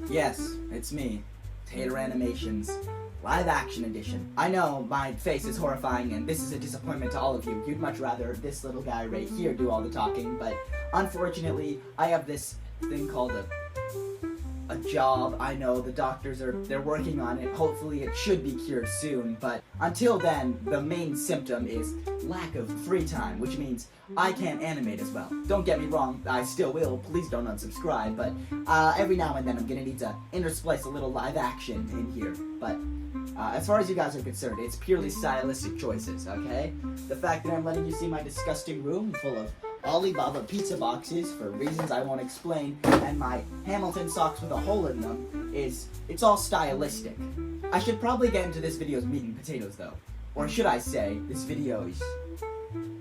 Yes, it's me, Tater Animations, live action edition. I know my face is horrifying and this is a disappointment to all of you. You'd much rather this little guy right here do all the talking, but unfortunately I have this thing called a job. I know the doctors they're working on it. Hopefully it should be cured soon, but until then, the main symptom is lack of free time, which means I can't animate as well. Don't get me wrong, I still will. Please don't unsubscribe, but every now and then I'm gonna need to intersplice a little live action in here. But as far as you guys are concerned, it's purely stylistic choices, okay? The fact that I'm letting you see my disgusting room full of Alibaba pizza boxes for reasons I won't explain, and my Hamilton socks with a hole in them it's all stylistic. I should probably get into this video's meat and potatoes though. Or should I say, this video's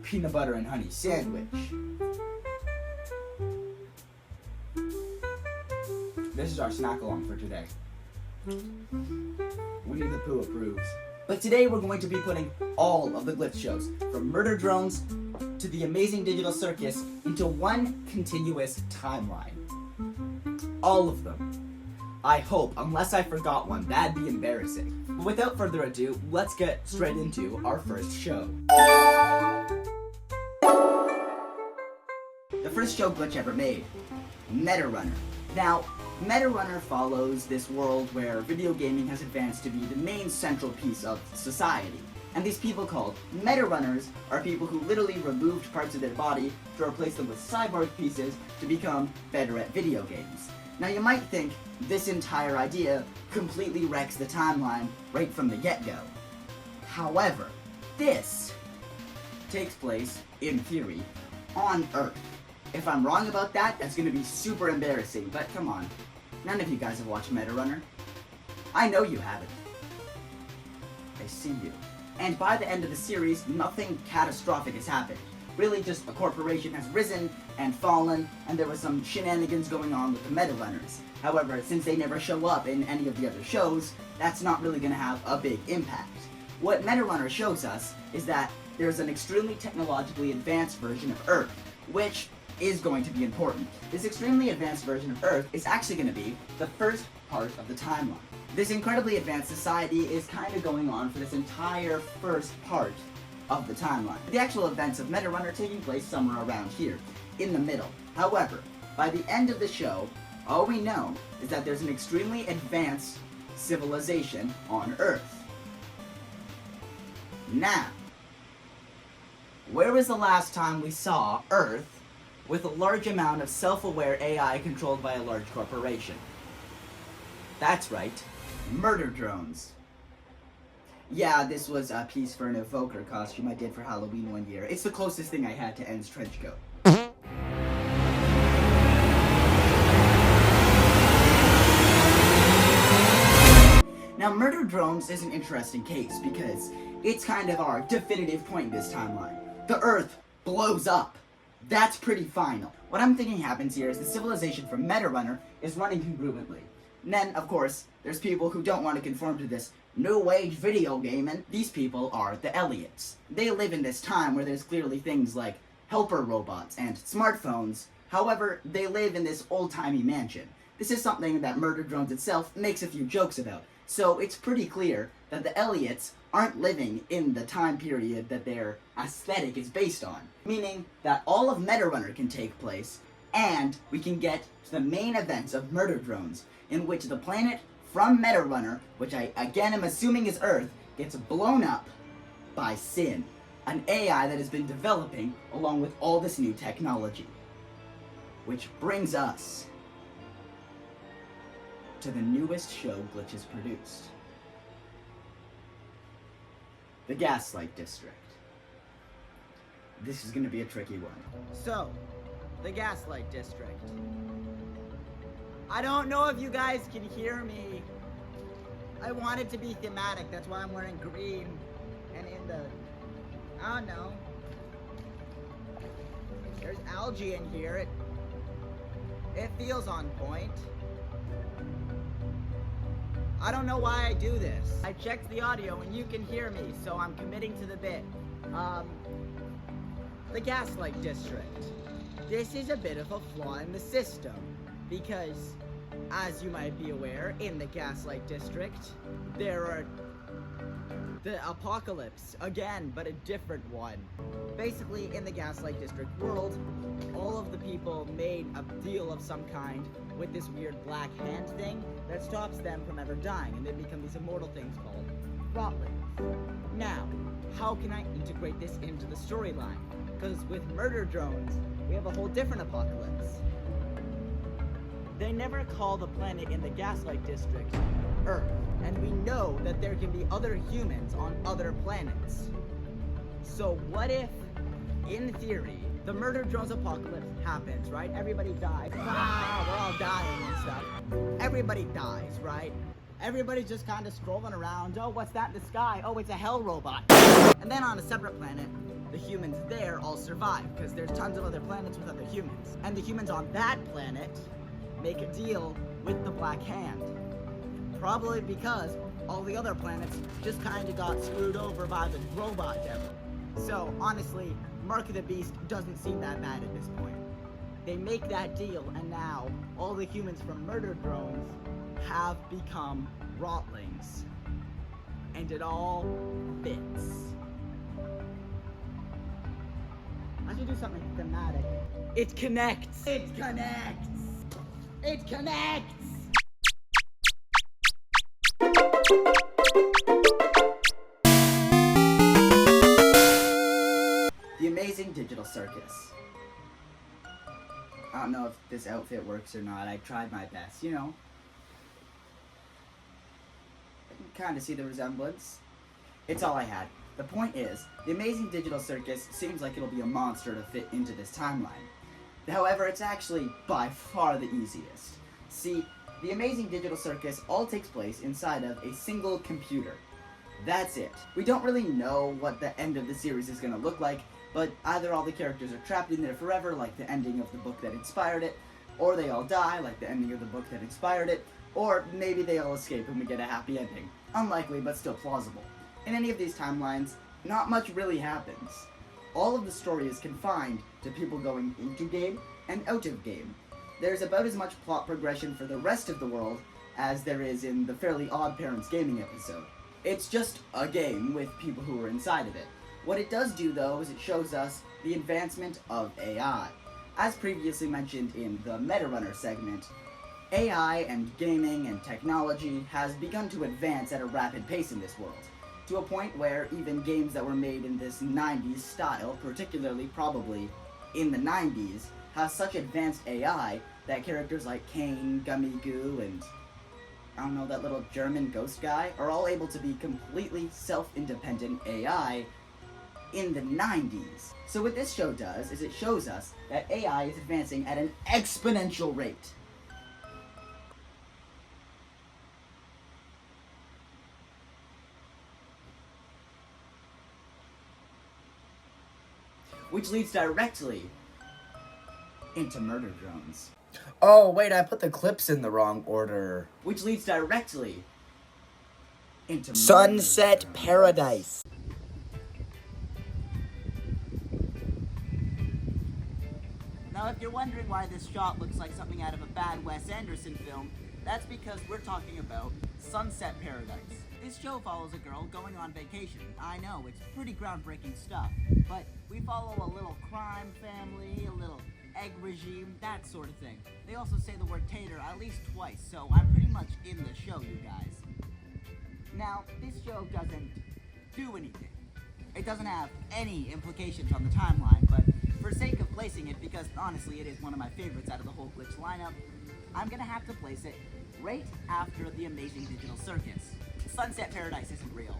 peanut butter and honey sandwich. This is our snack along for today. Winnie the Pooh approves. But today we're going to be putting all of the glitch shows, from Murder Drones to the Amazing Digital Circus, into one continuous timeline. All of them. I hope, unless I forgot one, that'd be embarrassing. But without further ado, let's get straight into our first show. The first show glitch ever made, Meta Runner. Now, Meta Runner follows this world where video gaming has advanced to be the main central piece of society. And these people called Meta Runners are people who literally removed parts of their body to replace them with cyborg pieces to become better at video games. Now you might think this entire idea completely wrecks the timeline right from the get-go. However, this takes place, in theory, on Earth. If I'm wrong about that, that's gonna be super embarrassing, but come on. None of you guys have watched Meta Runner. I know you haven't. I see you. And by the end of the series, nothing catastrophic has happened. Really just a corporation has risen and fallen, and there was some shenanigans going on with the Meta Runners. However, since they never show up in any of the other shows, that's not really gonna have a big impact. What Meta Runner shows us is that there's an extremely technologically advanced version of Earth, which is going to be important. This extremely advanced version of Earth is actually going to be the first part of the timeline. This incredibly advanced society is kind of going on for this entire first part of the timeline. The actual events of Meta Runner taking place somewhere around here, in the middle. However, by the end of the show, all we know is that there's an extremely advanced civilization on Earth. Now, where was the last time we saw Earth with a large amount of self-aware AI controlled by a large corporation? That's right, murder drones. Yeah, this was a piece for an evoker costume I did for Halloween one year. It's the closest thing I had to N's trench coat. Now, murder drones is an interesting case because it's kind of our definitive point in this timeline. The Earth blows up. That's pretty final. What I'm thinking happens here is the civilization from Meta Runner is running congruently. And then, of course, there's people who don't want to conform to this new age video gaming. These people are the Elliots. They live in this time where there's clearly things like helper robots and smartphones. However, they live in this old-timey mansion. This is something that Murder Drones itself makes a few jokes about. So it's pretty clear that the Elliots aren't living in the time period that their aesthetic is based on. Meaning that all of Meta Runner can take place, and we can get to the main events of Murder Drones, in which the planet from Meta Runner, which I again am assuming is Earth, gets blown up by Sin, an AI that has been developing along with all this new technology. Which brings us to the newest show Glitch has produced. The Gaslight District. This is gonna be a tricky one. So, the Gaslight District. I don't know if you guys can hear me. I want it to be thematic, that's why I'm wearing green. And in the, I don't know. There's algae in here. It feels on point. I don't know why I do this. I checked the audio and you can hear me, so I'm committing to the bit. The Gaslight District. This is a bit of a flaw in the system. because, as you might be aware, in the Gaslight District, there are the apocalypse again, but a different one. Basically, in the Gaslight District world, all of the people made a deal of some kind with this weird black hand thing that stops them from ever dying, and they become these immortal things called rotlings. Now, how can I integrate this into the storyline? Because with murder drones, we have a whole different apocalypse. They never call the planet in the Gaslight District Earth, and we know that there can be other humans on other planets. So what if, in theory, the murder drones apocalypse happens, right? Everybody dies. Ah, we're all dying and stuff. Everybody dies, right? Everybody's just kind of strolling around. Oh, what's that in the sky? Oh, it's a hell robot. And then on a separate planet, the humans there all survive, because there's tons of other planets with other humans. And the humans on that planet make a deal with the Black Hand. Probably because all the other planets just kind of got screwed over by the robot devil. So, honestly, Mark of the Beast doesn't seem that bad at this point. They make that deal, and now all the humans from murder drones have become rotlings. And it all fits. I should do something thematic. It connects! It connects! It connects! The Amazing Digital Circus. I don't know if this outfit works or not. I tried my best, you know. I can kind of see the resemblance. It's all I had. The point is, the Amazing Digital Circus seems like it'll be a monster to fit into this timeline. However, it's actually by far the easiest. See, the Amazing Digital Circus all takes place inside of a single computer. That's it. We don't really know what the end of the series is going to look like, but either all the characters are trapped in there forever, like the ending of the book that inspired it, or they all die, like the ending of the book that inspired it, or maybe they all escape and we get a happy ending. Unlikely, but still plausible. In any of these timelines, not much really happens. All of the story is confined to people going into game and out of game. There's about as much plot progression for the rest of the world as there is in the Fairly Odd Parents gaming episode. It's just a game with people who are inside of it. What it does do, though, is it shows us the advancement of AI. As previously mentioned in the MetaRunner segment, AI and gaming and technology has begun to advance at a rapid pace in this world, to a point where even games that were made in this 90s style, particularly probably in the 90s, have such advanced AI that characters like Kane, Gummy Goo, and I don't know, that little German ghost guy, are all able to be completely self-independent AI in the 90s. So what this show does is it shows us that AI is advancing at an exponential rate. Which leads directly into murder drones. Oh, wait, I put the clips in the wrong order. Which leads directly into Sunset Paradise. Now, if you're wondering why this shot looks like something out of a bad Wes Anderson film, that's because we're talking about Sunset Paradise. This show follows a girl going on vacation. I know, it's pretty groundbreaking stuff, but we follow a little crime family, a little egg regime, that sort of thing. They also say the word tater at least twice, so I'm pretty much in the show, you guys. Now, this show doesn't do anything. It doesn't have any implications on the timeline, but for sake of placing it, because honestly it is one of my favorites out of the whole Glitch lineup, I'm gonna have to place it right after the Amazing Digital Circus. Sunset Paradise isn't real.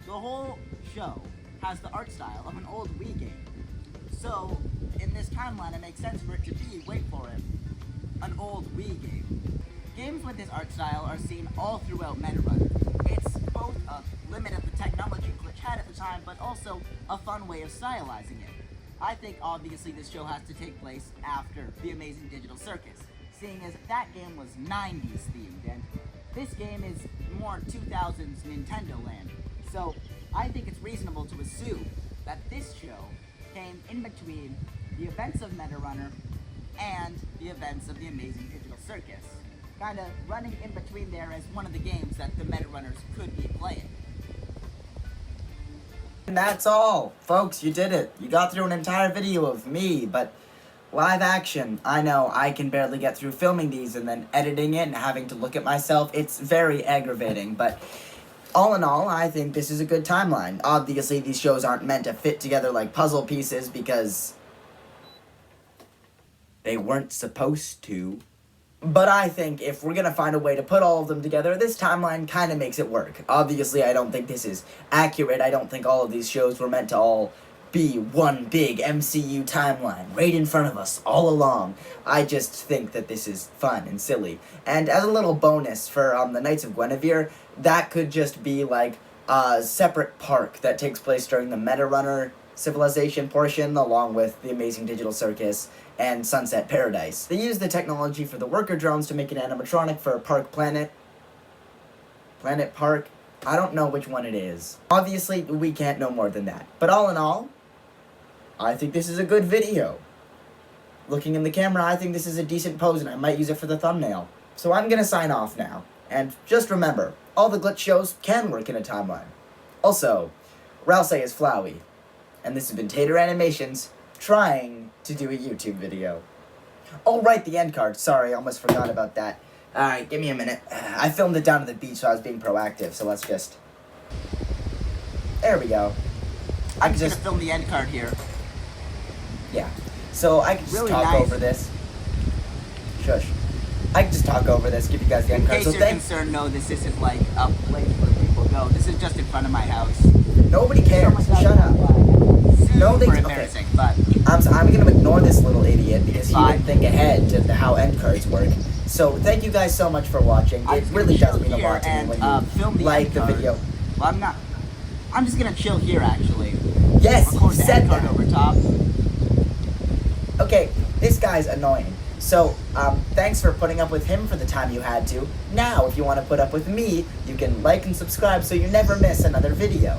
The whole show has the art style of an old Wii game. So, in this timeline, it makes sense for it to be, wait for it, an old Wii game. Games with this art style are seen all throughout MetaRunner. It's both a limit of the technology Glitch had at the time, but also a fun way of stylizing it. I think obviously this show has to take place after The Amazing Digital Circus, seeing as that game was 90s themed, and this game is more 2000s Nintendo land. So I think it's reasonable to assume that this show came in between the events of MetaRunner and the events of the Amazing Digital Circus. Kind of running in between there as one of the games that the Meta Runners could be playing. And that's all. Folks, you did it. You got through an entire video of me, but live action. I know, I can barely get through filming these and then editing it and having to look at myself. It's very aggravating, but all in all, I think this is a good timeline. Obviously, these shows aren't meant to fit together like puzzle pieces because they weren't supposed to. But I think if we're gonna find a way to put all of them together, this timeline kind of makes it work. Obviously, I don't think this is accurate. I don't think all of these shows were meant to all be one big MCU timeline right in front of us all along. I just think that this is fun and silly. And as a little bonus for the Knights of Guinevere, that could just be like a separate park that takes place during the Meta Runner civilization portion, along with the Amazing Digital Circus and Sunset Paradise. They use the technology for the worker drones to make an animatronic for Park Planet. Planet Park? I don't know which one it is. Obviously, we can't know more than that. But all in all, I think this is a good video. Looking in the camera, I think this is a decent pose and I might use it for the thumbnail. So I'm gonna sign off now. And just remember, all the glitch shows can work in a timeline. Also, Ralsei is Flowey. And this has been Tater Animations, trying to do a YouTube video. Oh, right, the end card. Sorry, I almost forgot about that. Alright, give me a minute. I filmed it down at the beach, so I was being proactive, so let's just... There we go. I'm just gonna film the end card here. Yeah. So I can just Really talk nice. over this. Shush. I can just talk over this, give you guys the end In card. case So you're concerned, no, this isn't like a place where people go. This is just in front of my house. Nobody cares. Shut up. No, they Super okay. embarrassing, but I'm gonna ignore this little idiot because he Fine. didn't think ahead to how end cards work. So thank you guys so much for watching. I'm It just really gonna does chill mean a here lot to me and, when you film the like end the card. video. Well, I'm not. I'm just gonna chill here, actually. Yes, you Record the said end card that. over top. Okay, this guy's annoying. So, thanks for putting up with him for the time you had to. Now, if you want to put up with me, you can like and subscribe so you never miss another video.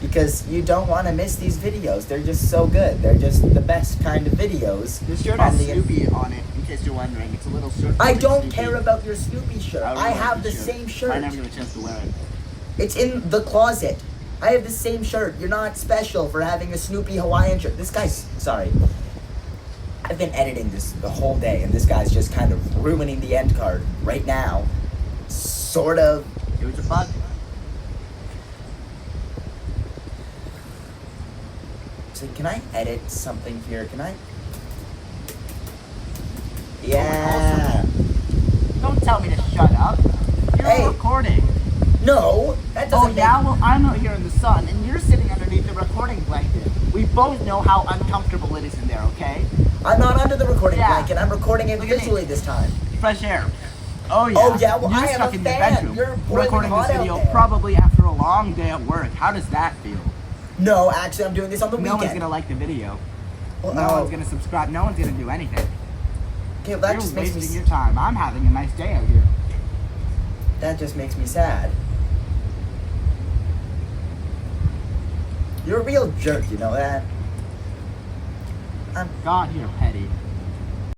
Because you don't want to miss these videos. They're just so good. They're just the best kind of videos. This shirt on has the Snoopy on it, in case you're wondering. It's a little shirt. I for don't Snoopy. care about your Snoopy shirt. really I like have the this same shirt. I never get a chance to wear it. It's in the closet. I have the same shirt. You're not special for having a Snoopy Hawaiian shirt. This guy's... Sorry. I've been editing this the whole day, and this guy's just kind of ruining the end card right now. Sort of. It was a bug. So can I edit something here? Can I? Yeah. Don't tell me to shut up. You're Hey. recording. No, that Oh, doesn't yeah? Well, I'm out here in the sun, and you're sitting underneath the recording blanket. We both know how uncomfortable it is in there, okay? I'm not under the recording Yeah. blanket. I'm recording it Look at me. visually this time. Fresh air. Oh, yeah. Oh, yeah, well, you're I am stuck a in fan. the bedroom. You're boiling recording hot this out video there. probably after a long day at work. How does that feel? No, actually, I'm doing this on the No weekend. one's gonna like the video. Well, No oh, one's gonna subscribe. No one's gonna do anything. okay, well, that You're just makes wasting me. your time. I'm having a nice day out here. That just makes me sad. You're a real jerk, you know that? God, you're petty.